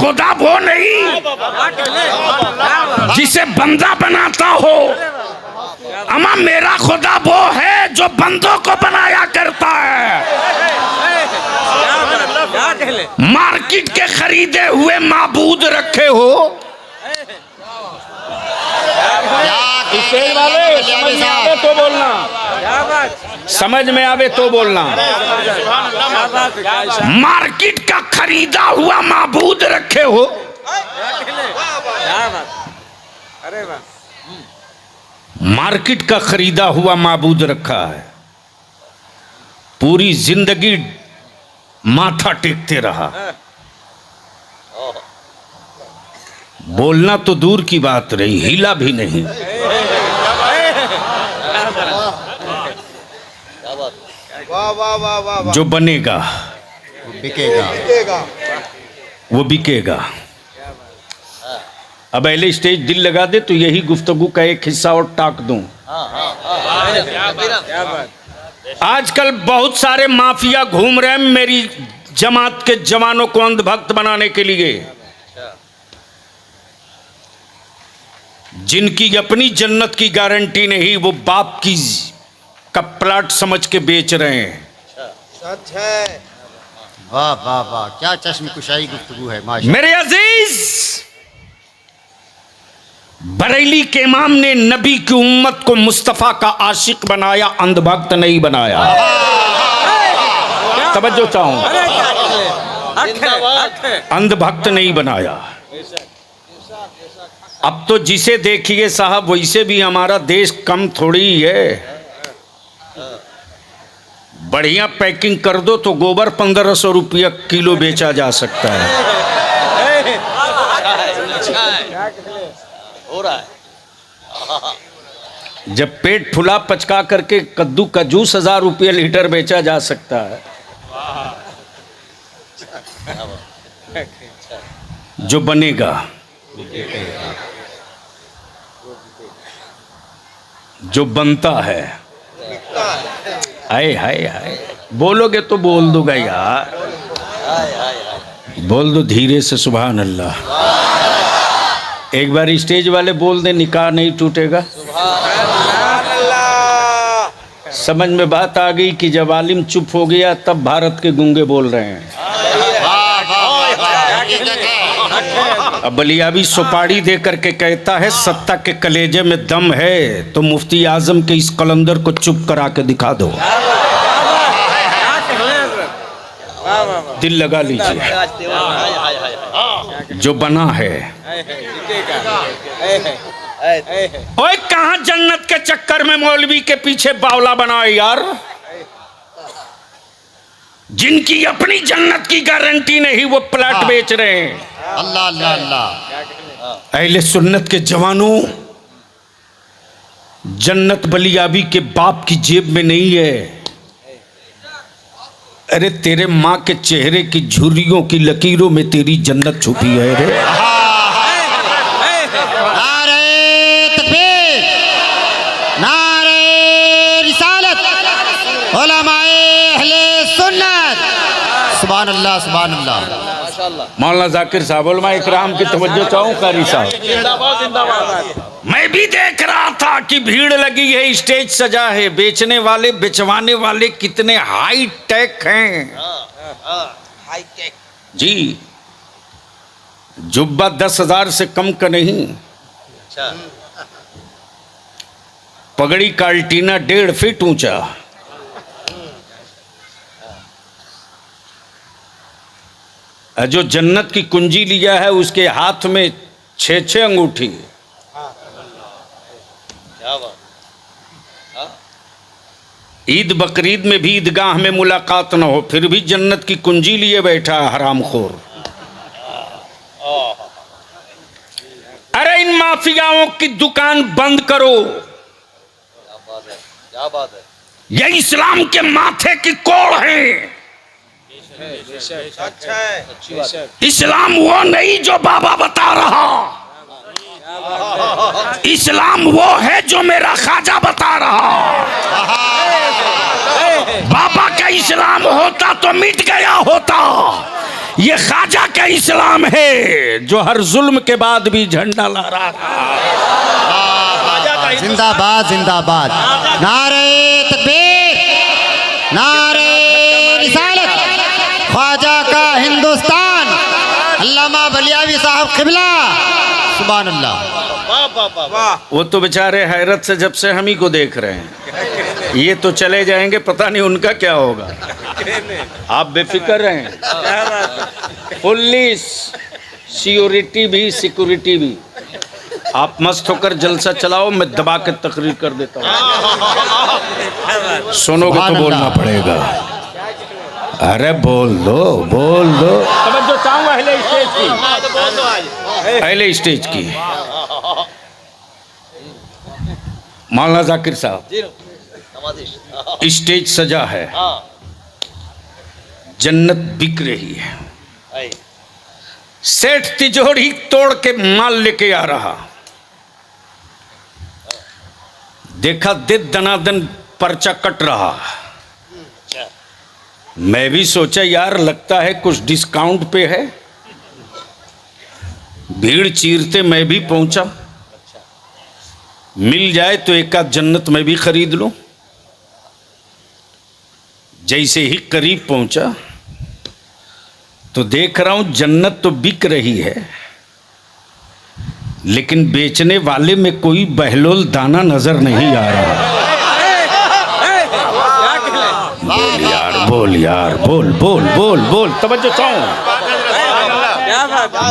खुदा वो नहीं जिसे बंदा बनाता हो, अमा मेरा खुदा वो है जो बंदों को बनाया करता है। मार्केट के खरीदे हुए माबूद रखे हो। स्टेज वाले समझ में आवे तो बोलना, समझ में आवे तो बोलना। मार्केट का खरीदा हुआ माबूद रखे हो। मार्केट का खरीदा हुआ माबूद रखा है, पूरी जिंदगी माथा टेकते रहा। बोलना तो दूर की बात रही, हिला भी नहीं। जो बनेगा बिकेगा, वो बिकेगा। अब पहले स्टेज दिल लगा दे तो यही गुफ्तगू का एक हिस्सा और टाक दूं। आजकल बहुत सारे माफिया घूम रहे हैं मेरी जमात के जवानों को अंधभक्त बनाने के लिए, जिनकी अपनी जन्नत की गारंटी नहीं, वो बाप की का प्लाट समझ के बेच रहे हैं। सच है। वाह वाह वाह, क्या चश्मकुशाई गुफ्तगू है माशाअल्लाह। मेरे अजीज, बरेली के इमाम ने नबी की उम्मत को मुस्तफा का आशिक बनाया, अंधभक्त नहीं बनाया। तवज्जो चाहूं, अंधभक्त नहीं बनाया। अब तो जिसे देखिए साहब वैसे भी हमारा देश कम थोड़ी ही है। बढ़िया पैकिंग कर दो तो गोबर 1500 रुपया किलो बेचा जा सकता है। हो रहा है। जब पेट फुला पचका करके कद्दू का जूस 1000 रुपये लीटर बेचा जा सकता है। जो बनेगा, जो बनता है, हाय हाय हाय, बोलोगे तो बोल दूंगा यार, बोल दो धीरे से सुभान अल्लाह। एक बार स्टेज वाले बोल दे, निकाह नहीं टूटेगा। समझ में बात आ गई कि जब आलिम चुप हो गया तब भारत के गूंगे बोल रहे हैं। अब बलियाबी सुपारी दे करके कहता है सत्ता के कलेजे में दम है, तो मुफ्ती आजम के इस कलंदर को चुप करा के दिखा दो। दिल लगा लीजिए, जो बना है। ओए कहां जन्नत के चक्कर में मौलवी के पीछे बावला बनाए यार, जिनकी अपनी जन्नत की गारंटी नहीं, वो प्लाट बेच रहे हैं। अल्लाह अल्लाह अल्लाह। अहले सुन्नत के जवानों, जन्नत बलियाबी के बाप की जेब में नहीं है। अरे तेरे माँ के चेहरे की झुर्रियों की लकीरों में तेरी जन्नत छुपी है रे। नारे तकबीर, नारे रिसालत, उलमाए अहले सुन्नत। सुभान अल्लाह सुभान अल्लाह। मौलाना जाकिर साहब, उलमा इकराम की तवज्जो चाहूं कारी साहब। मैं भी देख रहा था कि भीड़ लगी है, स्टेज सजा है, बेचने वाले बेचवाने वाले कितने हाई टेक हैं। हाई टेक जी, जुब्बा 10,000 से कम का नहीं, पगड़ी काल्टीना 1.5 फीट ऊंचा। जो जन्नत की कुंजी लिया है उसके हाथ में 6-6 अंगूठी। ईद बकरीद में भी ईदगाह में मुलाकात न हो, फिर भी जन्नत की कुंजी लिए बैठा हरामखोर। अरे इन माफियाओं की दुकान बंद करो। क्या बात है। ये इस्लाम के माथे की कोड़ है। अच्छा है। इस्लाम वो नहीं जो बाबा बता रहा, इस्लाम वो है जो मेरा ख्वाजा बता रहा। बाबा का इस्लाम होता तो मिट गया होता, ये ख्वाजा का इस्लाम है जो हर जुल्म के बाद भी झंडा लहरा रहा है। जिंदाबाद जिंदाबाद, नारे तकबीर, नारे रिसालत, ख्वाजा का हिंदुस्तान, अल्लामा बलियावी साहब किबला, सुभान अल्लाह। वो तो बेचारे हैरत से जब से हम ही को देख रहे हैं, ये तो चले जाएंगे, पता नहीं उनका क्या होगा। आप बेफिक्र रहें, फुल्ली सिक्योरिटी भी सिक्योरिटी भी। आप मस्त होकर जलसा चलाओ, मैं दबा के तकरीर कर देता हूँ। सुनोगे तो बोलना पड़ेगा। अरे बोल दो बोल दो। तवज्जो चाहूंगा अहले स्टेज की, अहले स्टेज की। मौलाना जाकिर साहब, स्टेज सजा है, जन्नत बिक रही है। सेठ तिजोरी तोड़ के माल लेके आ रहा, देखा दे दनादन पर्चा कट रहा। मैं भी सोचा यार लगता है कुछ डिस्काउंट पे है, भीड़ चीरते मैं भी पहुंचा, मिल जाए तो एक आध जन्नत मैं भी खरीद लूं। जैसे ही करीब पहुंचा तो देख रहा हूं जन्नत तो बिक रही है, लेकिन बेचने वाले में कोई बहलोल दाना नजर नहीं आ रहा। बोल यार बोल यार बोल बोल बोल बोल, तवज्जो चाहूं।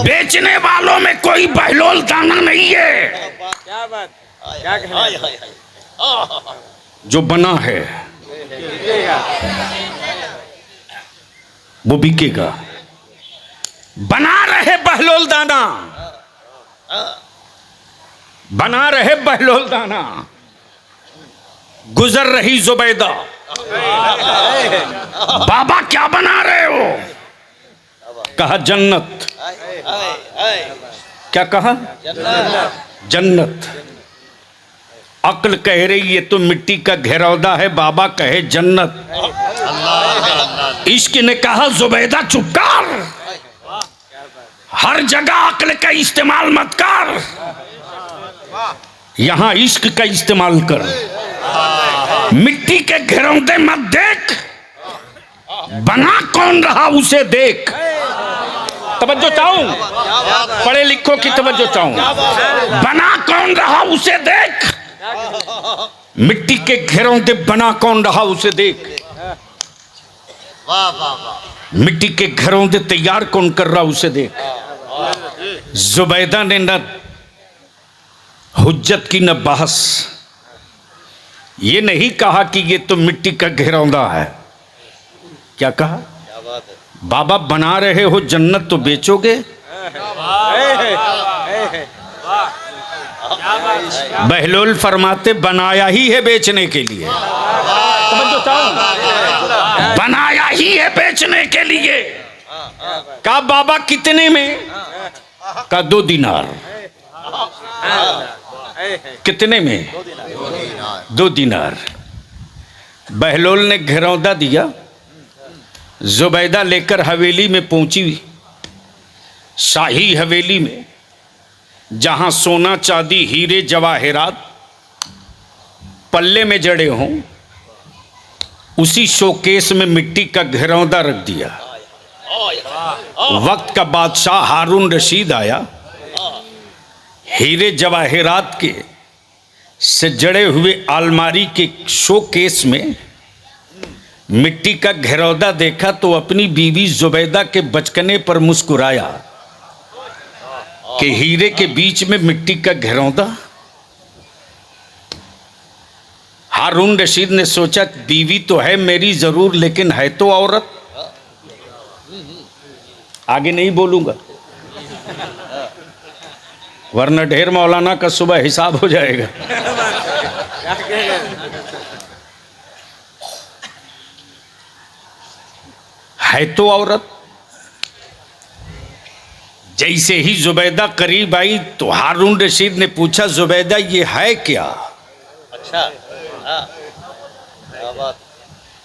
बेचने वालों में कोई बहलोल दाना नहीं है, जो बना है वो बिकेगा। बना रहे बहलोल दाना, बना रहे बहलोल दाना। गुजर रही जुबैदा, बाबा क्या बना रहे हो? कहा जन्नत। क्या कहा? जन्नत। अक्ल कह रही ये तो मिट्टी का घेरौदा है, बाबा कहे जन्नत। इश्क ने कहा जुबैदा चुप कर, हर जगह अक्ल का इस्तेमाल मत कर, यहां इश्क का इस्तेमाल कर। मिट्टी के घेरौंदे मत देख, बना कौन रहा उसे देख। तवज्जो चाहूं, पढ़े लिखो की तवज्जो चाहूं। बना कौन रहा उसे देख, मिट्टी के घेरौंदे बना कौन रहा उसे देख। मिट्टी के घेरौंदे तैयार कौन कर रहा उसे देख। जुबैदा ने न हुज्जत की न बहस, ये नहीं कहा कि ये तो मिट्टी का घेरौंदा है। क्या कहा? बाबा बना रहे हो जन्नत तो बेचोगे। बहलोल फरमाते बनाया ही है बेचने के लिए, बनाया ही है बेचने के लिए। कहा बाबा कितने में? का 2 दिनार। कितने में? 2 दिनार। बहलोल ने घेरौंदा दिया, जुबैदा लेकर हवेली में पहुंची, शाही हवेली में, जहां सोना चांदी हीरे जवाहरात पल्ले में जड़े हों, उसी शोकेस में मिट्टी का घेरौंदा रख दिया। वक्त का बादशाह हारून रशीद आया, हीरे जवाहरात के से जड़े हुए अलमारी के शोकेस में मिट्टी का घेरौदा देखा तो अपनी बीवी जुबैदा के बचकने पर मुस्कुराया कि हीरे के बीच में मिट्टी का घेरौदा। हारून रशीद ने सोचा बीवी तो है मेरी जरूर, लेकिन है तो औरत। आगे नहीं बोलूंगा वरना ढेर मौलाना का सुबह हिसाब हो जाएगा। है तो औरत। जैसे ही जुबैदा करीब आई तो हारून रशीद ने पूछा जुबैदा ये है क्या? अच्छा,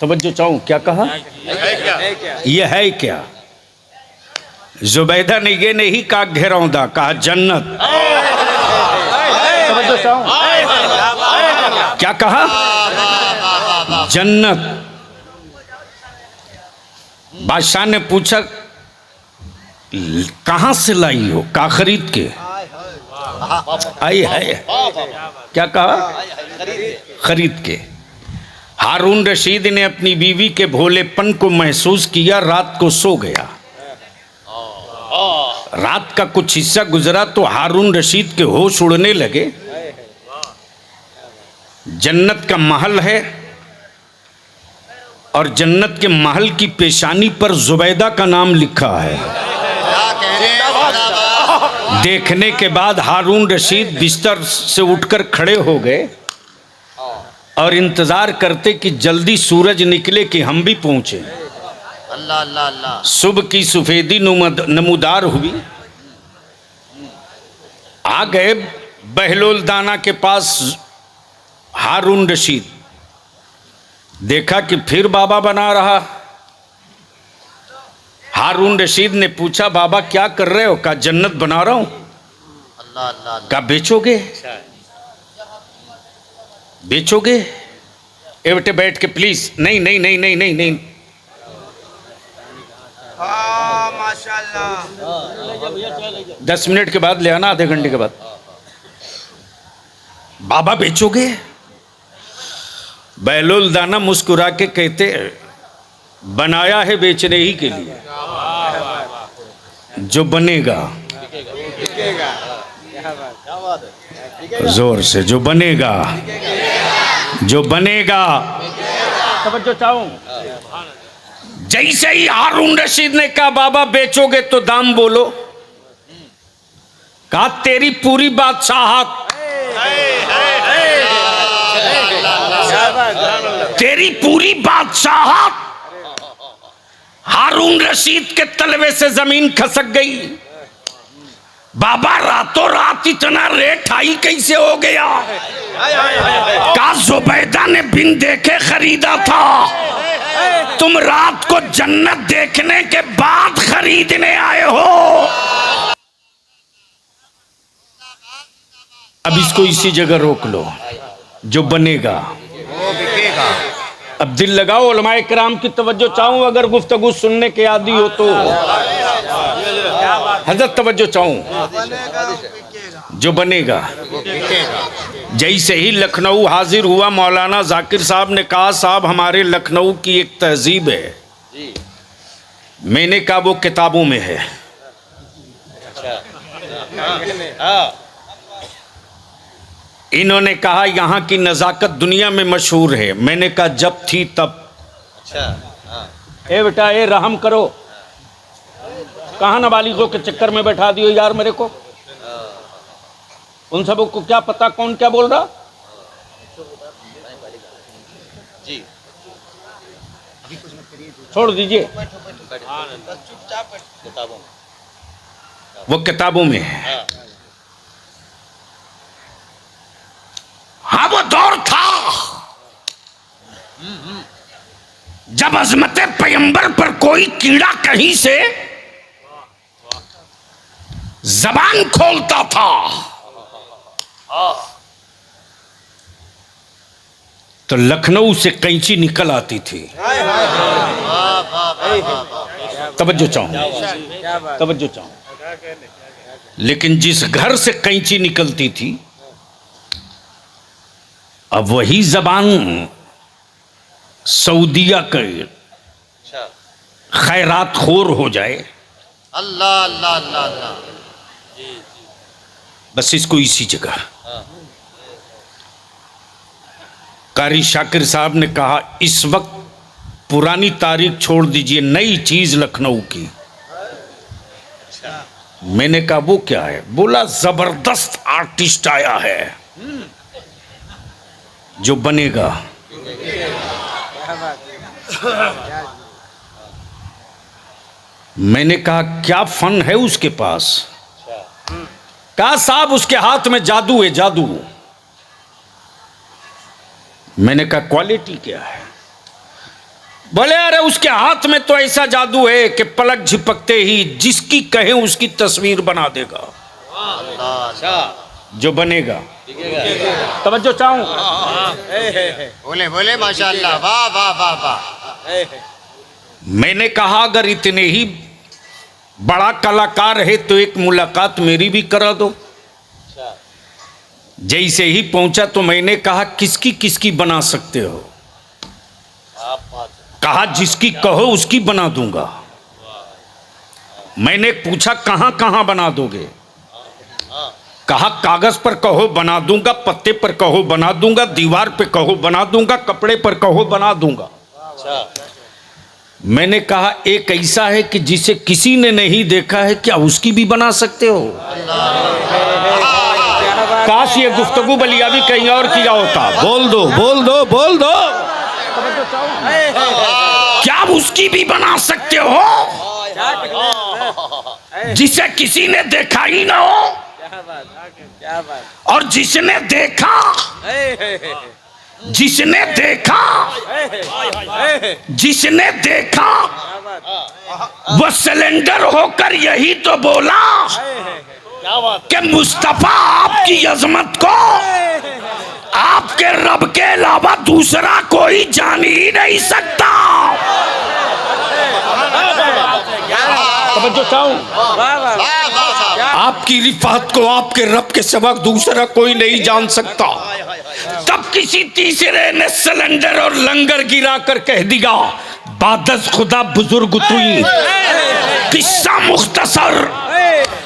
तवज्जो चाहूं। क्या कहा? ये है क्या? जुबैदा निगे ने ही का घेरौंदा, कहा जन्नत। क्या कहा? जन्नत। बादशाह ने पूछा कहां से लाई हो? का खरीद के आई है। क्या कहा? खरीद के। हारून रशीद ने अपनी बीवी के भोलेपन को महसूस किया, रात को सो गया। रात का कुछ हिस्सा गुजरा तो हारून रशीद के होश उड़ने लगे। जन्नत का महल है और जन्नत के महल की पेशानी पर जुबैदा का नाम लिखा है। देखने के बाद हारून रशीद बिस्तर से उठकर खड़े हो गए और इंतजार करते कि जल्दी सूरज निकले कि हम भी पहुंचे। अल्लाह अल्लाह अल्लाह। सुबह की सफेदी नमूदार हुई। आ गए बहलोल दाना के पास हारून रशीद। देखा कि फिर बाबा बना रहा। हारून रशीद ने पूछा बाबा क्या कर रहे हो? कहा जन्नत बना रहा हूं। अल्लाह अल्लाह। कहा बेचोगे? बेचोगे? ए बेटे बैठ के प्लीज। नहीं नहीं नहीं नहीं नहीं नहीं। माशाल्लाह। 10 मिनट के बाद ले आना, आधे घंटे के बाद। बाबा बेचोगे? बहलोल दाना मुस्कुरा के कहते बनाया है बेचने ही के लिए, जो बनेगा जोर से, जो बनेगा, जो बनेगा। तवज्जो चाहूं। जैसे ही हारून रशीद ने कहा बाबा बेचोगे तो दाम बोलो, कहा तेरी पूरी बादशाहत, तेरी पूरी बादशाहत। हारून रशीद के तलवे से जमीन खसक गई। बाबा रातों रात इतना रेट हाई कैसे हो गया? का जुबैदा ने बिन देखे खरीदा था, तुम रात को जन्नत देखने के बाद खरीदने आए हो। अब इसको इसी जगह रोक लो, जो बनेगा वो बिकेगा। अब दिल लगाओ, उलमाए किराम की तवज्जो चाहूं, अगर गुफ्तगू सुनने के आदी हो तो हजरत तवज्जो चाहूं। जो बनेगा वो बिकेगा। जैसे ही लखनऊ हाजिर हुआ, मौलाना जाकिर साहब ने कहा साहब हमारे लखनऊ की एक तहजीब है। मैंने कहा वो किताबों में है। इन्होंने कहा यहाँ की नज़ाकत दुनिया में मशहूर है। मैंने कहा जब थी तब। ए बेटा ए रहम करो, कहाँ नाबालिगों के चक्कर में बैठा दियो यार मेरे को। उन सबों को क्या पता कौन क्या बोल रहा। जी छोड़ दीजिए, वो किताबों में है। हाँ वो दौर था जब अजमत पैगंबर पर कोई कीड़ा कहीं से जबान खोलता था तो लखनऊ से कैंची निकल आती थी। तवज्जो चाहूं, तवज्जो चाहूं। लेकिन जिस घर से कैंची निकलती थी, अब वही जबान सऊदिया के खैरात खोर हो जाए। अल्लाह अल्लाह अल्लाह अल्लाह। बस इसको इसी जगह। कारी शाकिर साहब ने कहा इस वक्त पुरानी तारीख छोड़ दीजिए, नई चीज लखनऊ की। मैंने कहा वो क्या है? बोला जबरदस्त आर्टिस्ट आया है, जो बनेगा। मैंने कहा क्या फन है उसके पास? कहा साहब उसके हाथ में जादू है, जादू। मैंने कहा क्वालिटी क्या है? बोले अरे उसके हाथ में तो ऐसा जादू है कि पलक झपकते ही जिसकी कहे उसकी तस्वीर बना देगा। जो बनेगा तवज्जो चाहूं। बोले बोले माशाअल्लाह, वाह वाह वाह वाह। मैंने कहा अगर इतने ही बड़ा कलाकार है तो एक मुलाकात मेरी भी करा दो। जैसे ही पहुंचा तो मैंने कहा किसकी किसकी बना सकते हो? कहा जिसकी कहो उसकी बना दूंगा। मैंने पूछा कहां कहां बना दोगे? कहा कागज पर कहो बना दूंगा, पत्ते पर कहो बना दूंगा, दीवार पे कहो बना दूंगा, कपड़े पर कहो बना दूंगा। मैंने कहा एक ऐसा है कि जिसे किसी ने नहीं देखा है, क्या उसकी भी बना सकते हो? काश ये गुफ्तगू बलियाबी कहीं और किया होता। बोल दो बोल दो बोल दो। क्या उसकी भी बना सकते हो जिसे किसी ने देखा ही ना हो? और जिसने देखा वो सिलेंडर होकर यही तो बोला कि मुस्तफा आपकी अजमत को आपके रब के अलावा दूसरा कोई जान ही नहीं सकता। आपकी रिफात को आपके रब के सिवा दूसरा कोई नहीं जान सकता। तब किसी तीसरे ने सिलेंडर और लंगर गिरा कर कह दिया बादस खुदा बुजुर्ग तुई। किस्सा मुख्तसर,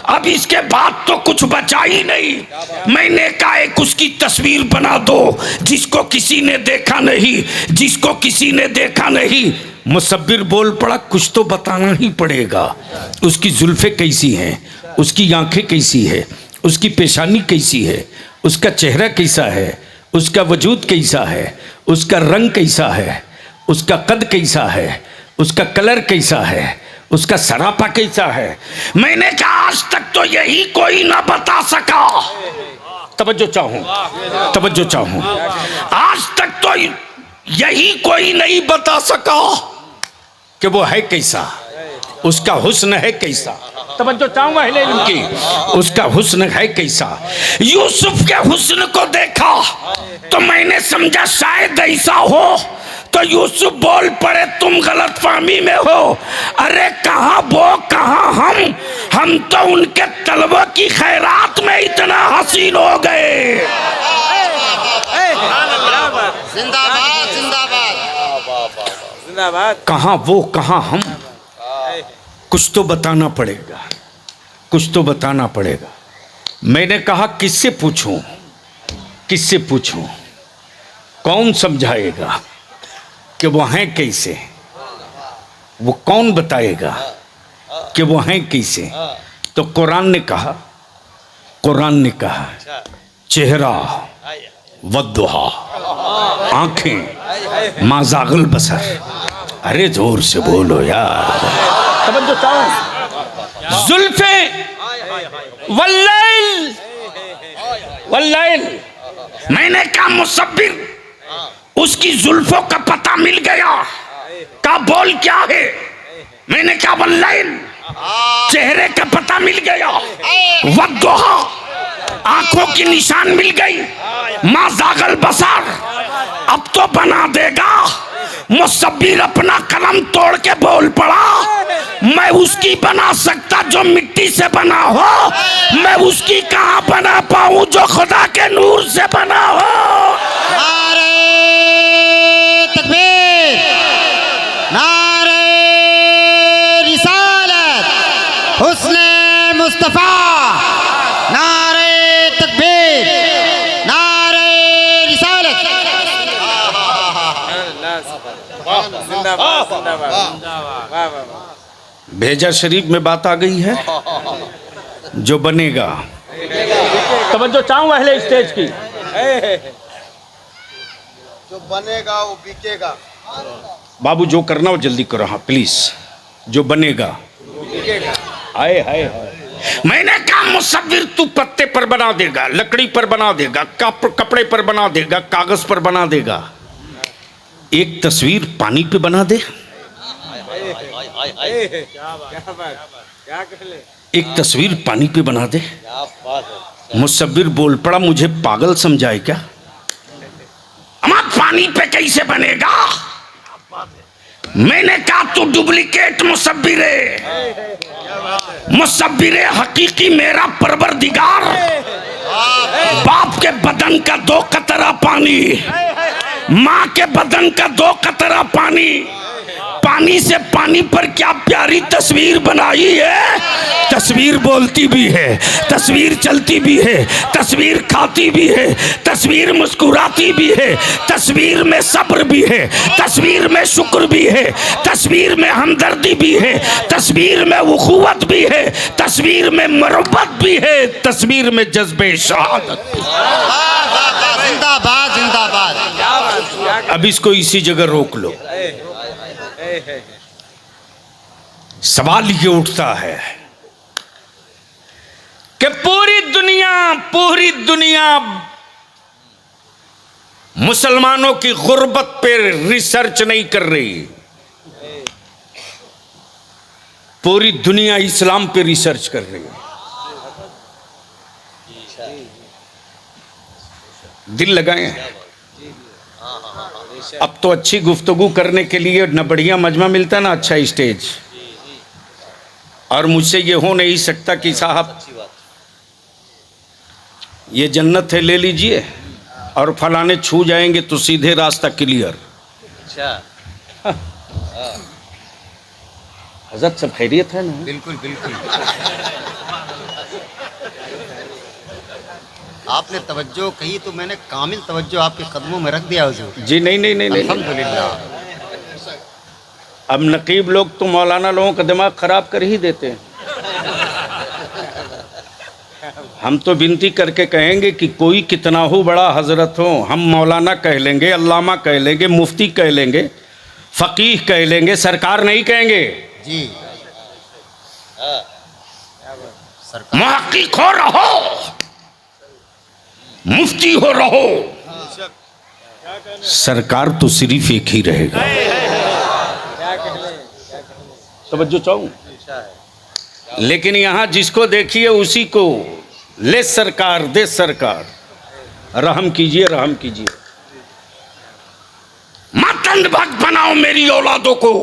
अब इसके बाद तो कुछ बचा ही नहीं। मैंने कहा एक उसकी तस्वीर बना दो जिसको किसी ने देखा नहीं, जिसको किसी ने देखा नहीं। मुसब्बिर बोल पड़ा कुछ तो बताना ही पड़ेगा। उसकी जुल्फे कैसी हैं, उसकी आंखें कैसी है, उसकी पेशानी कैसी है, उसका चेहरा कैसा है, उसका वजूद कैसा है, उसका रंग कैसा है, उसका कद कैसा है, उसका कलर कैसा है, उसका सरापा कैसा है। मैंने कहा आज तक तो यही कोई ना बता सका। तवज्जो चाहूं। आज तक तो यही कोई नहीं बता सका कि वो है कैसा, उसका हुस्न है कैसा। तवज्जो चाहूंगा हिले इनकी, उसका हुस्न है कैसा। यूसुफ के हुस्न को देखा तो मैंने समझा शायद ऐसा हो, तो यूसुफ बोल पड़े तुम गलतफहमी में हो। अरे कहाँ वो कहाँ हम तो उनके तलबा की खैरात में इतना हसीन हो गए। जिंदाबाद जिंदाबाद। कहाँ वो कहाँ हम, कुछ तो बताना पड़ेगा, कुछ तो बताना पड़ेगा। मैंने कहा किससे पूछूं, कौन समझाएगा कि वो हैं कैसे, वो कौन बताएगा कि वो हैं कैसे। तो कुरान ने कहा चेहरा वद्दुहा, आंखें माज़ागल बसर। अरे जोर से बोलो यार। तवज्जो चाहो। जुल्फे वल्लैल। मैंने कहा मुसब्बिर उसकी जुल्फों का पता मिल गया। का बोल क्या है? मैंने कहा वल्लैल, चेहरे का पता मिल गया। वद्दुहा, आंखों की निशान मिल गई। माज़ागल बसर, अब तो बना देगा। मुसब्बिर अपना कलम तोड़ के बोल पड़ा मैं उसकी बना सकता जो मिट्टी से बना हो, मैं उसकी कहां बना पाऊं जो खुदा के नूर से बना हो। नारे तकबीर, नारे रिसालत, हुस्ने मुस्तफा, नारे तकबीर, नारे रिसालत। भेजा शरीफ में बात आ गई है जो बनेगा। तवज्जो चाहूं अहले स्टेज की। जो बनेगा वो बिकेगा। बाबू जो करना हो जल्दी करो। हाँ प्लीज। जो बनेगा आए हाय हाय। मैंने कहा मुसव्विर तू पत्ते पर बना देगा, लकड़ी पर बना देगा, कपड़े पर बना देगा, कागज पर बना देगा। एक तस्वीर पानी पे बना दे, एक तस्वीर पानी पे बना दे। मुसव्विर बोल पड़ा, मुझे पागल समझाए क्या? अम्मा पानी पे कैसे बनेगा? मैंने कहा तू डुप्लीकेट मुसव्विर है, मुसव्विर हकीकी मेरा परवरदिगार। बाप के बदन का 2 कतरा पानी, माँ के बदन का 2 कतरा पानी, पानी से पानी पर क्या प्यारी तस्वीर बनाई है। तस्वीर बोलती भी है, तस्वीर चलती भी है, तस्वीर खाती भी है, तस्वीर मुस्कुराती भी है, तस्वीर में सब्र भी है, तस्वीर में शुक्र भी है, तस्वीर में हमदर्दी भी है, तस्वीर में उखुवत भी है, तस्वीर में मोहब्बत भी है, तस्वीर में जज्बे शहादत। जिंदाबाद जिंदाबाद। अब इसको इसी जगह रोक लो। सवाल ये उठता है कि पूरी दुनिया मुसलमानों की गुर्बत पे रिसर्च नहीं कर रही, पूरी दुनिया इस्लाम पे रिसर्च कर रही है। दिल लगाए। अब तो अच्छी गुफ्तगू करने के लिए न बढ़िया मजमा मिलता ना अच्छा स्टेज, और मुझसे ये हो नहीं सकता कि साहब ये जन्नत है ले लीजिए, और फलाने छू जाएंगे तो सीधे रास्ता क्लियर। हजरत सब खैरियत है ना? बिल्कुल बिल्कुल। आपने तवज्जो कही तो मैंने कामिल तवज्जो आपके कदमों में रख दिया हुजूर। जी नहीं, अल्हम्दुलिल्लाह। अब नकीब लोग तो मौलाना लोगों का दिमाग खराब कर ही देते हैं। हम तो विनती करके कहेंगे कि कोई कितना हो बड़ा हजरत हो, हम मौलाना कह लेंगे, अल्लामा कह लेंगे, मुफ्ती कह लेंगे, फकीह कह लेंगे, सरकार नहीं कहेंगे। जी मुहक्किक हो रहो, मुफ्ती हो रहो, सरकार तो सिर्फ एक ही रहेगा। तवज्जो चाहूं, लेकिन यहां जिसको देखिए उसी को ले सरकार, दे सरकार, रहम कीजिए, रहम कीजिए। मत अंधभक्त बनाओ मेरी औलादों को।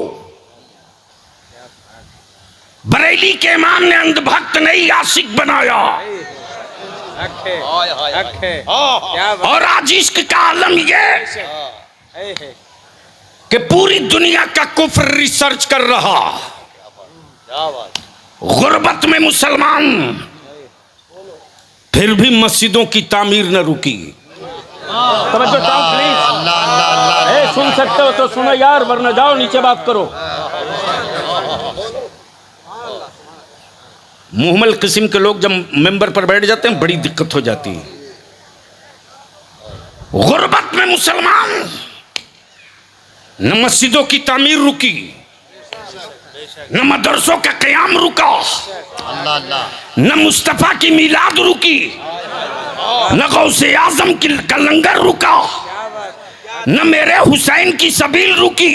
बरेली के इमाम ने अंधभक्त नहीं आशिक बनाया, और आज इश्क का आलम ये कि पूरी दुनिया का कुफ्र रिसर्च कर रहा। गुर्बत में मुसलमान, फिर भी मस्जिदों की तामीर न रुकी। तवज्जो चाहो प्लीज। सुन सकते हो तो सुनो यार, वरना जाओ नीचे बात करो। मुहम्मल किस्म के लोग जब मेंबर पर बैठ जाते हैं बड़ी दिक्कत हो जाती है। गुर्बत में मुसलमान, न मस्जिदों की तामीर रुकी, न मदरसों का कयाम रुका, न मुस्तफा की मिलाद रुकी, न गौसे आजम का लंगर रुका, न मेरे हुसैन की सबील रुकी,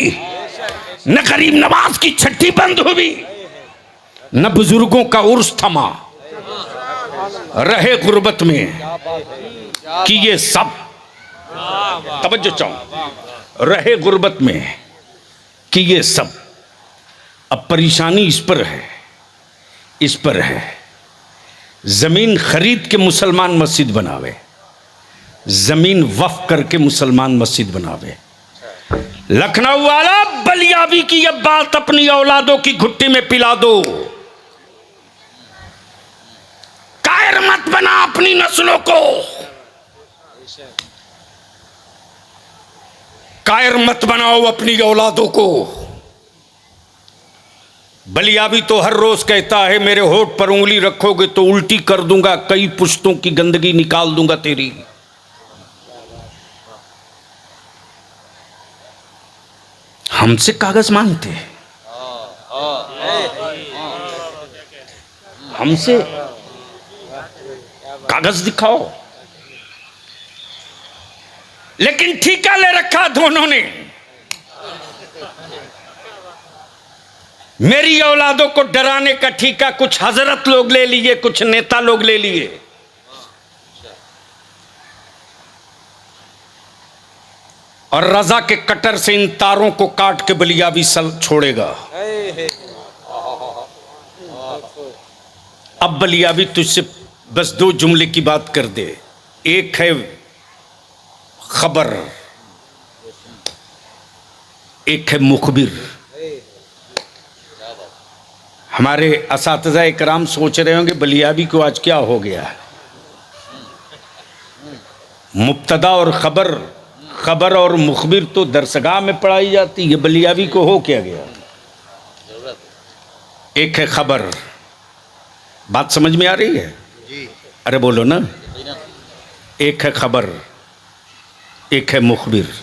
न गरीब नवाज की छठी बंद हुई, न बुजुर्गों का उर्स थमा। रहे गुर्बत में कि ये सब, तवज्जो चाहो, रहे गुर्बत में कि ये सब। अब परेशानी इस पर है, इस पर है। जमीन खरीद के मुसलमान मस्जिद बनावे, जमीन वक्फ करके मुसलमान मस्जिद बनावे। लखनऊ वाला बलियाबी की ये बात अपनी औलादों की घुट्टी में पिला दो। कायर मत बना अपनी नस्लों को, कायर मत बनाओ अपनी औलादों को। बलियाबी तो हर रोज कहता है मेरे होठ पर उंगली रखोगे तो उल्टी कर दूंगा, कई पुश्तों की गंदगी निकाल दूंगा तेरी। हमसे कागज मांगते हैं, हमसे कागज दिखाओ, लेकिन ठेका ले रखा दोनों ने। मेरी औलादों को डराने का ठीका कुछ हजरत लोग ले लिए, कुछ नेता लोग ले लिए। और रजा के कटर से इन तारों को काट के बलियाबी सल छोड़ेगा। अब बलियाबी तुझसे बस 2 जुमले की बात कर दे। एक है खबर, एक है मुखबिर। हमारे असातिज़ा इकराम सोच रहे होंगे बलियाबी को आज क्या हो गया है। मुब्तदा और खबर, खबर और मुखबिर तो दरसगाह में पढ़ाई जाती है, बलियाबी को हो क्या गया। एक है खबर, बात समझ में आ रही है? अरे बोलो ना। एक है खबर, एक है मुखबिर।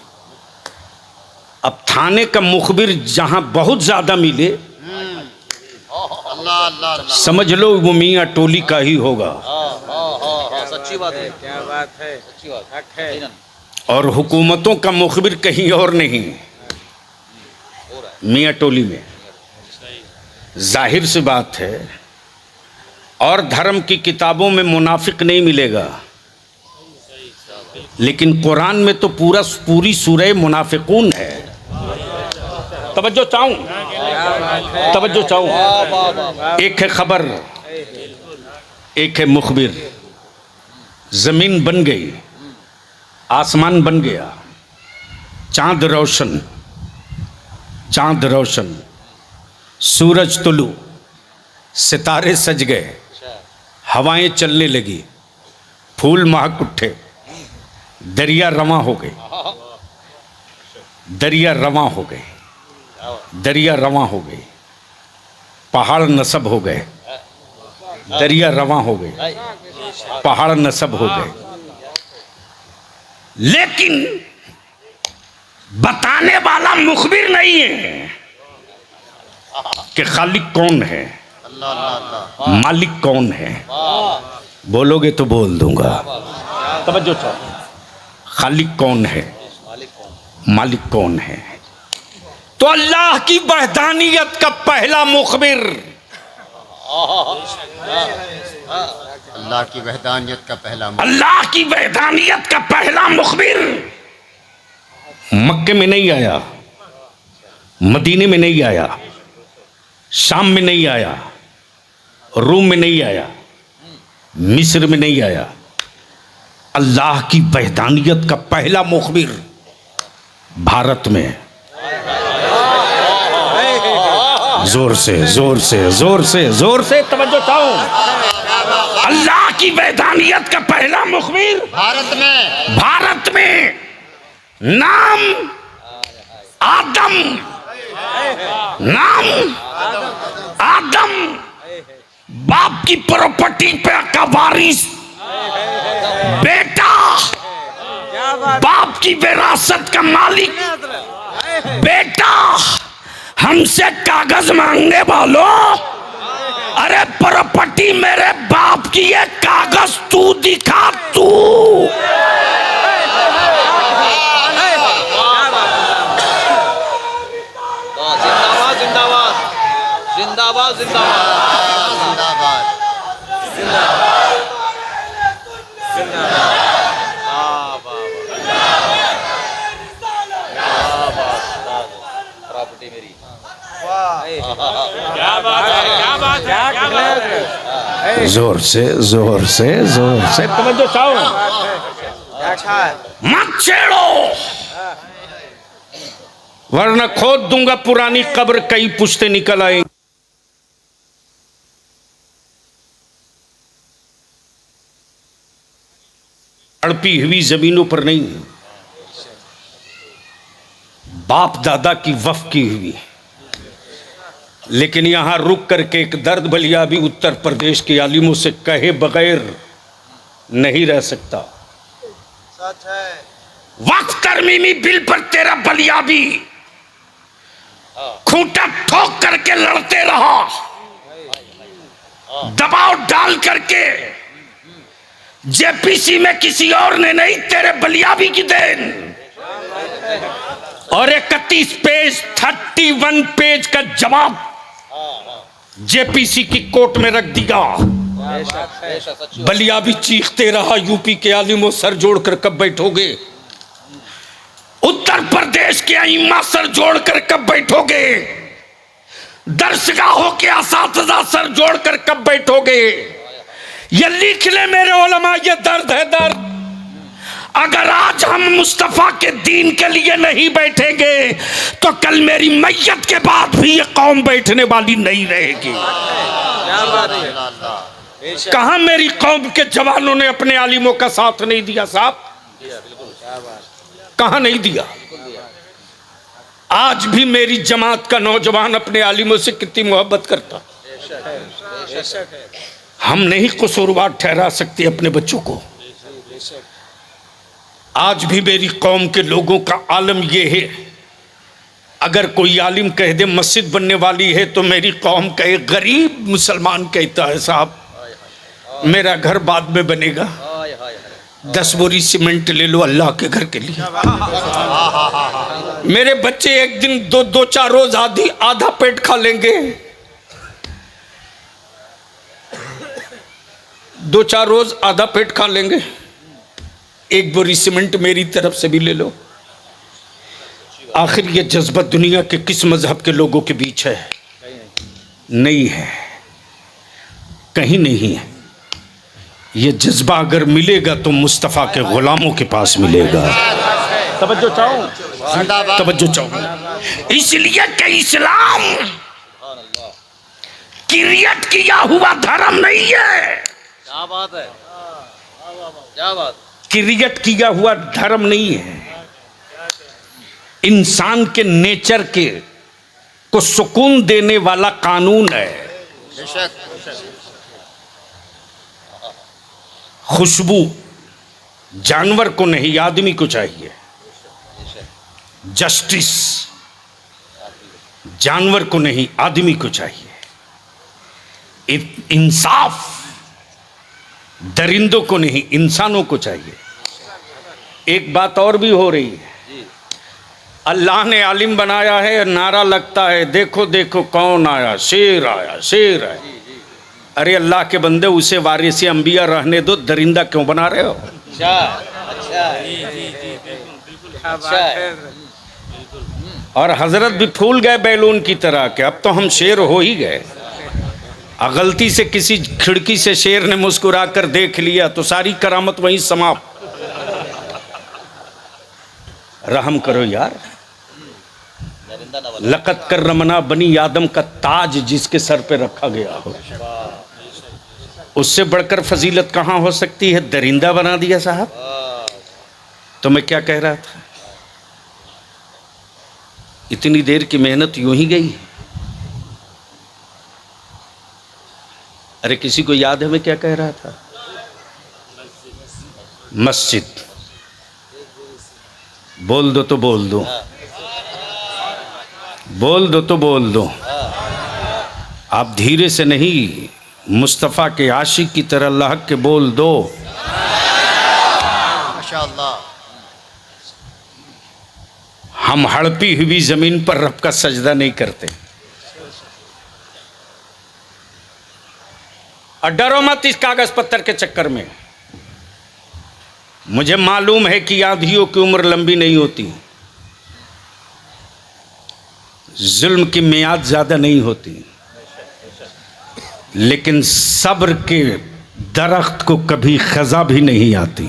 अब थाने का मुखबिर जहां बहुत ज्यादा मिले, समझ लो वो मियाँ टोली का ही होगा। सच्ची बात है, क्या बात है, सच्ची बात हक है। और हुकूमतों का मुखबिर कहीं और नहीं, मियाँ टोली में। जाहिर सी बात है। और धर्म की किताबों में मुनाफिक नहीं मिलेगा, लेकिन कुरान में तो पूरी सूरह मुनाफिकून है। तवज्जो चाहूं, तवज्जो चाहूं। एक है खबर, एक है मुखबिर। जमीन बन गई, आसमान बन गया, चांद रोशन, चांद रोशन, सूरज तुलू, सितारे सज गए, हवाएं चलने लगी, फूल महक उठे, दरिया रवां हो गए, दरिया रवां हो गए, दरिया रवां हो गए, पहाड़ नसब हो गए, दरिया रवां हो गए, पहाड़ नसब हो गए। लेकिन बताने वाला मुखबिर नहीं है कि खालिक कौन है, मालिक कौन है। बोलोगे तो बोल दूंगा। तवज्जो चाहो। खालिक कौन है, मालिक कौन है। तो अल्लाह की वहदानियत का पहला मुखबिर, अल्लाह की वहदानियत का पहला, अल्लाह की वहदानियत का पहला मुखबिर मक्के में नहीं आया, मदीने में नहीं आया, शाम में नहीं आया, रूम में नहीं आया, मिस्र में नहीं आया। अल्लाह की वहदानियत का पहला मुखबिर भारत में। जोर से जोर से जोर से जोर से तवज्जो चाहो। अल्लाह की वहदानियत का पहला मुखबिर भारत में, भारत में। नाम आदम, नाम आदम। बाप की प्रॉपर्टी पे का वारिस बेटा, बाप की विरासत का मालिक बेटा। हमसे कागज मांगने वालों, अरे प्रॉपर्टी मेरे बाप की है, कागज तू दिखा तू। जिंदाबाद जिंदाबाद जिंदाबाद जिंदाबाद प्रॉपर्टी मेरी। क्या बात है, क्या बात है, क्या बात है। जोर से जोर से जोर से तवज्जो चाहो। अच्छा है। मत छेड़ो, वरना खोद दूंगा पुरानी कब्र, कई पुश्ते निकल आएंगी। तड़पी हुई जमीनों पर नहीं, बाप दादा की वफ की हुई। लेकिन यहां रुक करके एक दर्द बलियाबी उत्तर प्रदेश के आलिमों से कहे बगैर नहीं रह सकता। सच है। वक्फ तरमीमी बिल पर तेरा बलियाबी खूंटा ठोक करके लड़ते रहा, दबाव डाल करके। जेपीसी में किसी और ने नहीं, तेरे बलियाबी की देन। और 31 पेज 31 पेज का जवाब जेपीसी की कोर्ट में रख दिया। बेशक सच्ची बात बलिया भी चीखते रहा, यूपी के आलिमों सर जोड़कर कब बैठोगे, उत्तर प्रदेश के अइम्मा सर जोड़कर कब बैठोगे, दर्शगाहों के असातिज़ा सर जोड़कर कब बैठोगे। ये लिख ले मेरे उलमा, ये दर्द है दर्द। अगर आज हम मुस्तफा के दीन के लिए नहीं बैठेंगे तो कल मेरी मैयत के बाद भी ये कौम बैठने वाली नहीं रहेगी। क्या बात है बेशक कहां मेरी कौम के जवानों ने अपने आलिमों का साथ नहीं दिया साहब, बिल्कुल क्या बात कहां नहीं दिया। आज भी मेरी जमात का नौजवान अपने आलिमों से कितनी मोहब्बत करता। बेशक है हम नहीं कसूरवार ठहरा सकते अपने बच्चों को। आज भी मेरी कौम के लोगों का आलम यह है, अगर कोई आलिम कह दे मस्जिद बनने वाली है तो मेरी कौम का एक गरीब मुसलमान कहता है साहब मेरा घर बाद में बनेगा, हाय हाय 10 बोरी सीमेंट ले लो अल्लाह के घर के लिए। मेरे बच्चे एक दिन 2-4 रोज आधा पेट खा लेंगे, 2-4 रोज आधा पेट खा लेंगे, 1 बोरी सीमेंट मेरी तरफ से भी ले लो। आखिर ये जज्बा दुनिया के किस मजहब के लोगों के बीच है? नहीं है, कहीं नहीं है। ये जज्बा अगर मिलेगा तो मुस्तफ़ा के गुलामों के पास मिलेगा। तवज्जो चाहो, जिंदाबाद। तवज्जो चाहो। इसलिए कि इस्लाम क्रिएट किया हुआ धर्म नहीं है, क्या बात है क्या बात क्रिएट किया हुआ धर्म नहीं है। इंसान के नेचर के को सुकून देने वाला कानून है। बेशक खुशबू जानवर को नहीं आदमी को चाहिए, जस्टिस जानवर को नहीं आदमी को चाहिए, इंसाफ दरिंदों को नहीं इंसानों को चाहिए। एक बात और भी हो रही है, अल्लाह ने आलिम बनाया है, नारा लगता है देखो देखो कौन आया, शेर आया शेर आया। अरे अल्लाह के बंदे उसे वारिस अंबिया रहने दो, दरिंदा क्यों बना रहे हो? अच्छा अच्छा है और हजरत भी फूल गए बैलून की तरह के, अब तो हम शेर हो ही गए। गलती से किसी खिड़की से शेर ने मुस्कुरा कर देख लिया तो सारी करामत वहीं समाप्त। रहम करो यार। लक़द कर्रमना बनी आदम का ताज जिसके सर पे रखा गया हो, उससे बढ़कर फजीलत कहाँ हो सकती है? दरिंदा बना दिया साहब। तो मैं क्या कह रहा था, इतनी देर की मेहनत यूं ही गई। अरे किसी को याद है मैं क्या कह रहा था? मस्जिद बोल दो तो बोल दो, बोल दो तो बोल दो। आप धीरे से नहीं, मुस्तफ़ा के आशिक की तरह अल्लाह के बोल दो। माशाअल्लाह। हम हड़पी हुई जमीन पर रब का सजदा नहीं करते। और डरो मत इस कागज पत्थर के चक्कर में। मुझे मालूम है कि आंधियों की उम्र लंबी नहीं होती, जुल्म की मियाद ज्यादा नहीं होती, लेकिन सब्र के दरख्त को कभी खजा भी नहीं आती।